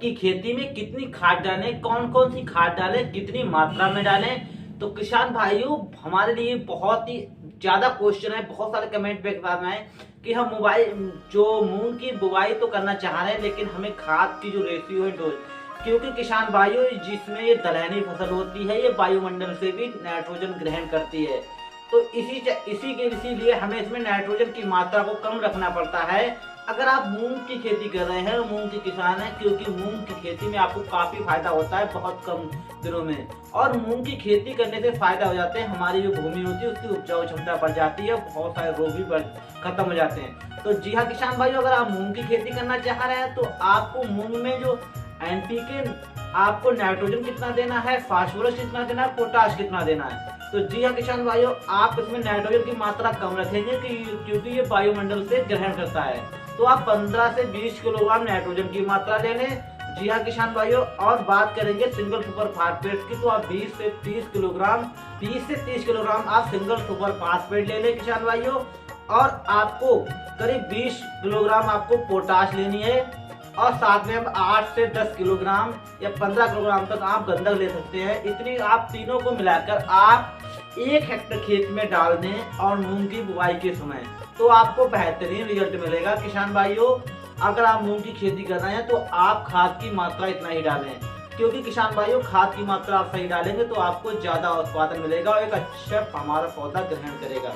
की खेती में कितनी खाद डालें, कौन कौन सी खाद डालें, कितनी मात्रा में डालें। तो किसान भाइयों, हमारे लिए बहुत ही ज्यादा क्वेश्चन है, बहुत सारे कमेंट पे आ रहे हैं कि हम मूंग की बुवाई तो करना चाह रहे हैं, लेकिन हमें खाद की जो रेशियो है डोज, क्योंकि किसान भाइयों जिसमें ये दलहनी फसल होती है ये वायुमंडल से भी नाइट्रोजन ग्रहण करती है। तो इसीलिए हमें इसमें नाइट्रोजन की मात्रा को कम रखना पड़ता है। अगर आप मूंग की खेती कर रहे हैं, मूंग के किसान हैं, क्योंकि मूंग की खेती में आपको काफी फायदा होता है बहुत कम दिनों में, और मूंग की खेती करने से फायदा हो जाते हैं, हमारी जो भूमि होती है उसकी उपजाऊ क्षमता बढ़ जाती है, बहुत सारे रोग भी खत्म हो जाते हैं। तो जी हाँ किसान भाइयों, अगर आप मूंग की खेती करना चाह रहे हैं तो आपको मूंग में जो एनपीके, आपको नाइट्रोजन कितना देना है, फास्फोरस कितना देना है, पोटाश कितना देना है। तो जी हाँ किसान भाइयों, आप इसमें नाइट्रोजन की मात्रा कम रखेंगे क्योंकि ये वायुमंडल से ग्रहण करता है। तो आप 15 से 20 किलोग्राम नाइट्रोजन की मात्रा ले लें। जी हाँ किसान भाइयों, और बात करेंगे सिंगल सुपर फास्फेट की, तो आप 20 से 30 किलोग्राम आप सिंगल सुपर फास्फेट ले लें किसान भाइयों। और आपको करीब 20 किलोग्राम आपको पोटाश लेनी है, और साथ में 8 से 10 किलोग्राम या 15 किलोग्राम तक आप गंधक ले सकते हैं। इतनी आप तीनों को मिलाकर आप 1 हेक्टेयर खेत में डाल दें और मूंग की बुआई के समय, तो आपको बेहतरीन रिजल्ट मिलेगा किसान भाइयों। अगर आप मूंग की खेती कर रहे हैं तो आप खाद की मात्रा इतना ही डालें, क्योंकि किसान भाइयों खाद की मात्रा आप सही डालेंगे तो आपको ज्यादा उत्पादन मिलेगा और एक अच्छा हमारा पौधा ग्रहण करेगा।